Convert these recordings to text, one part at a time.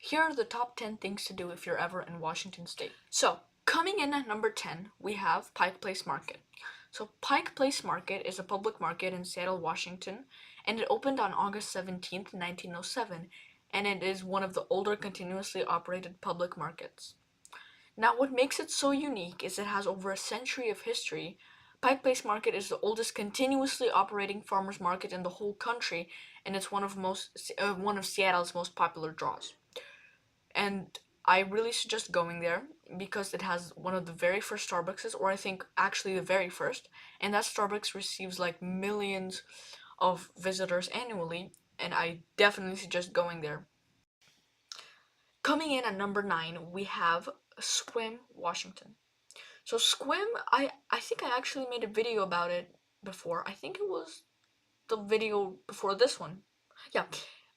Here are the top 10 things to do if you're ever in Washington State. So, coming in at number 10, we have Pike Place Market. So, Pike Place Market is a public market in Seattle, Washington, and it opened on August 17th, 1907, and it is one of the older continuously operated public markets. Now, what makes it so unique is it has over a century of history. Pike Place Market is the oldest continuously operating farmers market in the whole country, and it's one of Seattle's most popular draws. And I really suggest going there because it has one of the very first Starbuckses, or I think actually the very first, and that Starbucks receives like millions of visitors annually, and I definitely suggest going there. Coming in at number 9, we have Sequim, Washington. So Sequim, I think I actually made a video about it before. I think it was the video before this one. Yeah.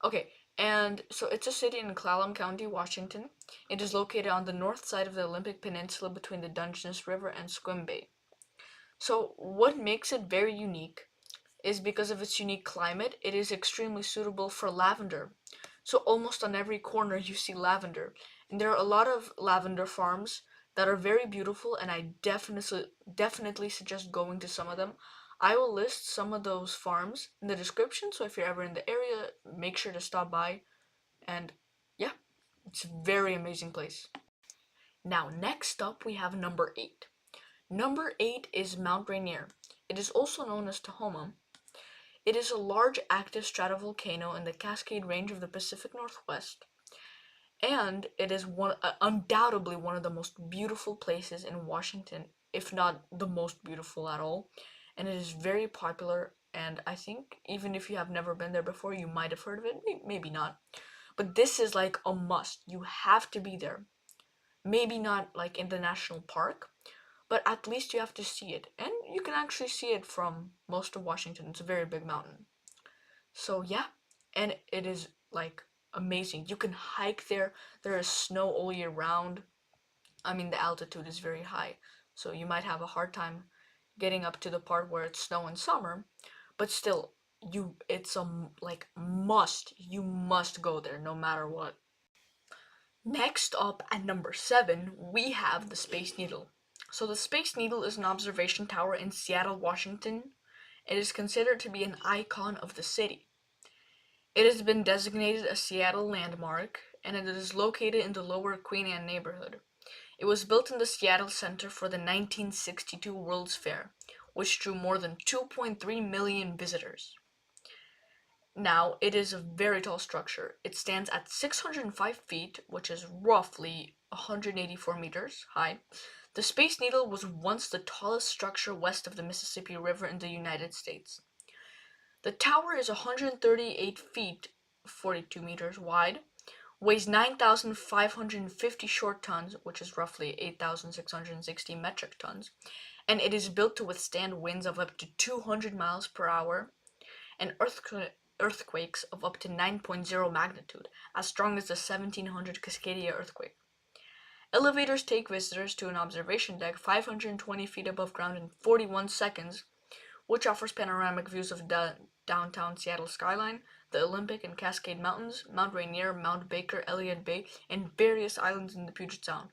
Okay. And so it's a city in Clallam County, Washington. It is located on the north side of the Olympic Peninsula between the Dungeness River and Sequim Bay. So what makes it very unique is because of its unique climate, it is extremely suitable for lavender. So almost on every corner you see lavender. And there are a lot of lavender farms that are very beautiful, and I definitely suggest going to some of them. I will list some of those farms in the description, so if you're ever in the area, make sure to stop by. And yeah, it's a very amazing place. Now, next up we have number 8. Number 8 is Mount Rainier. It is also known as Tahoma. It is a large active stratovolcano in the Cascade Range of the Pacific Northwest, and it is undoubtedly one of the most beautiful places in Washington, if not the most beautiful at all. And it is very popular, and I think even if you have never been there before, you might have heard of it, maybe not. But this is like a must. You have to be there. Maybe not like in the national park, but at least you have to see it. And you can actually see it from most of Washington. It's a very big mountain. So yeah, and it is like amazing. You can hike there. There is snow all year round. I mean, the altitude is very high, so you might have a hard time getting up to the part where it's snow in summer, but still, it's a like must. You must go there no matter what. Next up at number 7, we have the Space Needle. So the Space Needle is an observation tower in Seattle, Washington. It is considered to be an icon of the city. It has been designated a Seattle landmark, and it is located in the Lower Queen Anne neighborhood. It was built in the Seattle Center for the 1962 World's Fair, which drew more than 2.3 million visitors. Now, it is a very tall structure. It stands at 605 feet, which is roughly 184 meters high. The Space Needle was once the tallest structure west of the Mississippi River in the United States. The tower is 138 feet, 42 meters wide, weighs 9,550 short tons, which is roughly 8,660 metric tons, and it is built to withstand winds of up to 200 miles per hour and earthquakes of up to 9.0 magnitude, as strong as the 1700 Cascadia earthquake. Elevators take visitors to an observation deck 520 feet above ground in 41 seconds, which offers panoramic views of downtown Seattle skyline, the Olympic and Cascade Mountains, Mount Rainier, Mount Baker, Elliott Bay, and various islands in the Puget Sound.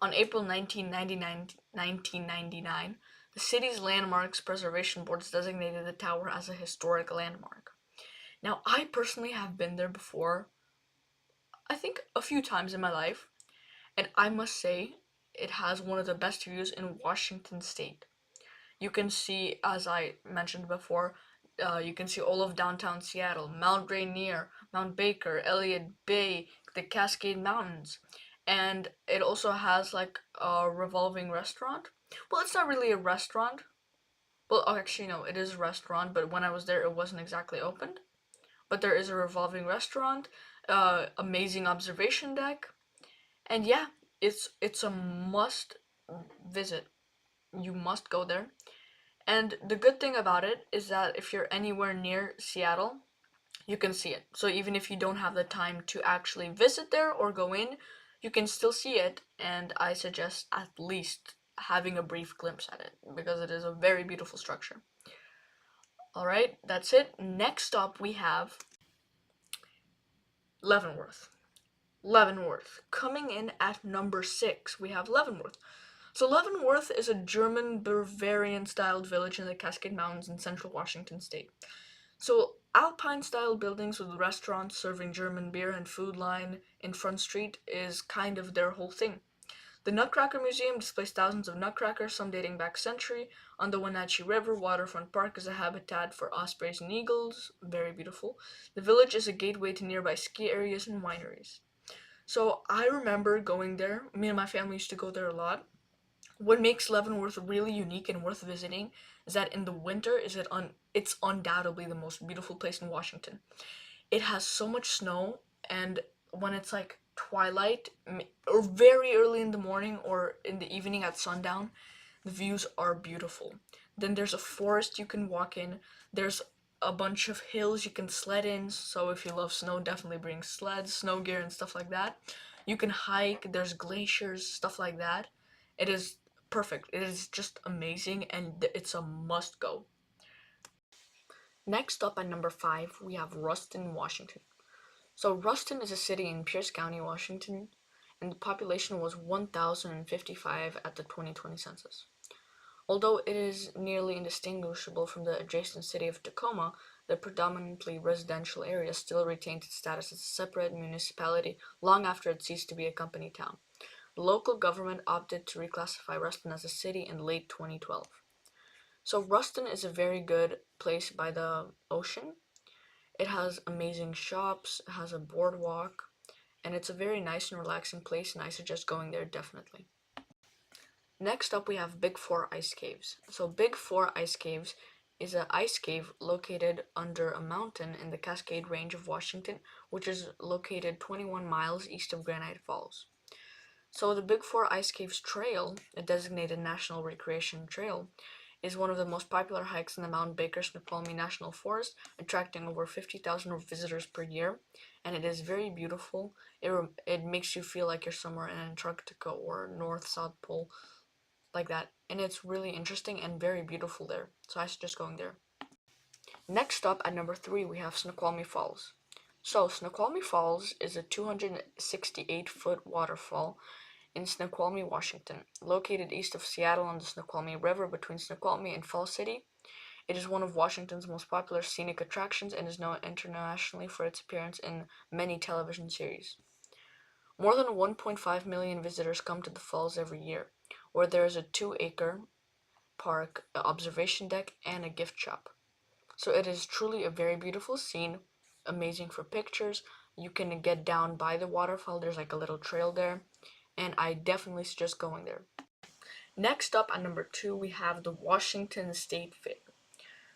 On April 1999, the city's Landmarks Preservation Board designated the tower as a historic landmark. Now, I personally have been there before, I think a few times in my life, and I must say it has one of the best views in Washington State. You can see, as I mentioned before, you can see all of downtown Seattle, Mount Rainier, Mount Baker, Elliott Bay, the Cascade Mountains, and it also has like a revolving restaurant. Well, it's not really a restaurant. Well, actually, no, it is a restaurant, but when I was there, it wasn't exactly opened. But there is a revolving restaurant, amazing observation deck, and yeah, it's a must visit. You must go there. And the good thing about it is that if you're anywhere near Seattle, you can see it. So even if you don't have the time to actually visit there or go in, you can still see it, and I suggest at least having a brief glimpse at it because it is a very beautiful structure. Alright, that's it. Next up we have Leavenworth. Leavenworth. Coming in at number 6, we have Leavenworth. So Leavenworth is a German Bavarian-styled village in the Cascade Mountains in central Washington state. So Alpine-style buildings with restaurants serving German beer and food line in Front Street is kind of their whole thing. The Nutcracker Museum displays thousands of nutcrackers, some dating back a century. On the Wenatchee River, Waterfront Park is a habitat for ospreys and eagles. Very beautiful. The village is a gateway to nearby ski areas and wineries. So I remember going there. Me and my family used to go there a lot. What makes Leavenworth really unique and worth visiting is that in the winter it's undoubtedly the most beautiful place in Washington. It has so much snow, and when it's like twilight or very early in the morning or in the evening at sundown, the views are beautiful. Then there's a forest you can walk in. There's a bunch of hills you can sled in. So if you love snow, definitely bring sleds, snow gear, and stuff like that. You can hike. There's glaciers, stuff like that. It is perfect. It is just amazing, and it's a must go. Next up at number 5, we have Ruston, Washington. So Ruston is a city in Pierce County, Washington, and the population was 1,055 at the 2020 census. Although it is nearly indistinguishable from the adjacent city of Tacoma, the predominantly residential area still retained its status as a separate municipality long after it ceased to be a company town. The local government opted to reclassify Ruston as a city in late 2012. So Ruston is a very good place by the ocean. It has amazing shops, it has a boardwalk, and it's a very nice and relaxing place, and I suggest going there definitely. Next up, we have Big Four Ice Caves. So Big Four Ice Caves is an ice cave located under a mountain in the Cascade Range of Washington, which is located 21 miles east of Granite Falls. So the Big Four Ice Caves Trail, a designated national recreation trail, is one of the most popular hikes in the Mount Baker Snoqualmie National Forest, attracting over 50,000 visitors per year, and it is very beautiful. It makes you feel like you're somewhere in Antarctica or North South Pole, like that, and it's really interesting and very beautiful there, so I suggest going there. Next up at number 3, we have Snoqualmie Falls. So Snoqualmie Falls is a 268-foot waterfall in Snoqualmie, Washington, located east of Seattle on the Snoqualmie River between Snoqualmie and Falls City. It is one of Washington's most popular scenic attractions and is known internationally for its appearance in many television series. More than 1.5 million visitors come to the falls every year, where there is a 2-acre park, an observation deck, and a gift shop. So it is truly a very beautiful scene, amazing for pictures. You can get down by the waterfall, there's like a little trail there, and I definitely suggest going there. Next up at number 2, we have the Washington State Fair.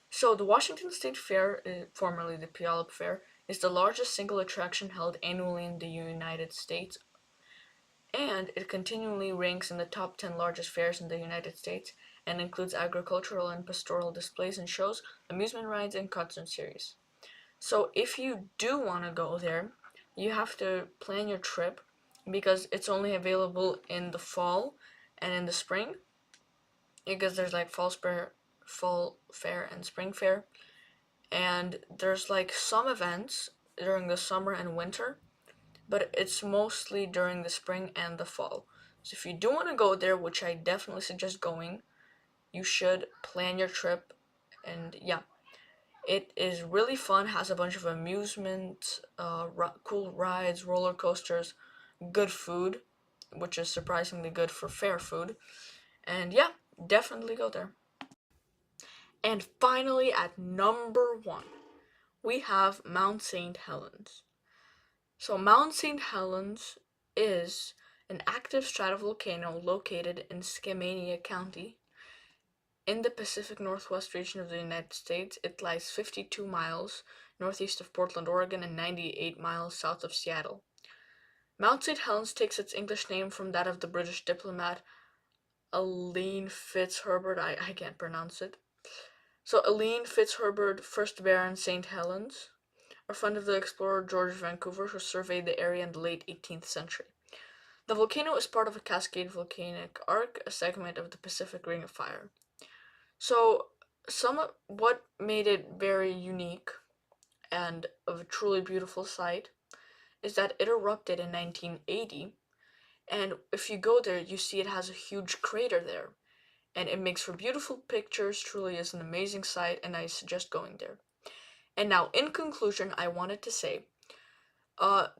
So the Washington State Fair, formerly the Puyallup Fair, is the largest single attraction held annually in the United States, and it continually ranks in the top 10 largest fairs in the United States and includes agricultural and pastoral displays and shows, amusement rides, and concert series. So if you do want to go there, you have to plan your trip because it's only available in the fall and in the spring, because there's like fall fair and spring fair, and there's like some events during the summer and winter, but it's mostly during the spring and the fall. So if you do want to go there, which I definitely suggest going, you should plan your trip, and yeah, it is really fun, has a bunch of amusement, cool rides, roller coasters, good food, which is surprisingly good for fair food, and yeah, definitely go there. And finally, at number 1, we have Mount St. Helens. So Mount St. Helens is an active stratovolcano located in Skamania County in the Pacific Northwest region of the United States. It lies 52 miles northeast of Portland, Oregon, and 98 miles south of Seattle. Mount St. Helens takes its English name from that of the British diplomat Aline Fitzherbert. I can't pronounce it. So Aline Fitzherbert, 1st Baron St. Helens, a friend of the explorer George Vancouver, who surveyed the area in the late 18th century. The volcano is part of a Cascade Volcanic Arc, a segment of the Pacific Ring of Fire. So, what made it very unique and of a truly beautiful sight is that it erupted in 1980, and if you go there, you see it has a huge crater there, and it makes for beautiful pictures. Truly is an amazing sight, and I suggest going there. And now, in conclusion, I wanted to say,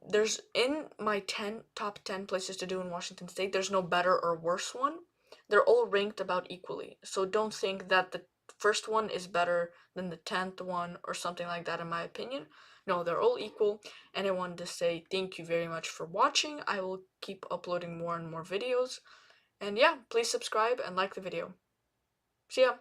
there's in my top 10 places to do in Washington State, there's no better or worse one. They're all ranked about equally. So don't think that the first one is better than the 10th one or something like that, in my opinion. No, they're all equal. And I wanted to say thank you very much for watching. I will keep uploading more and more videos. And yeah, please subscribe and like the video. See ya!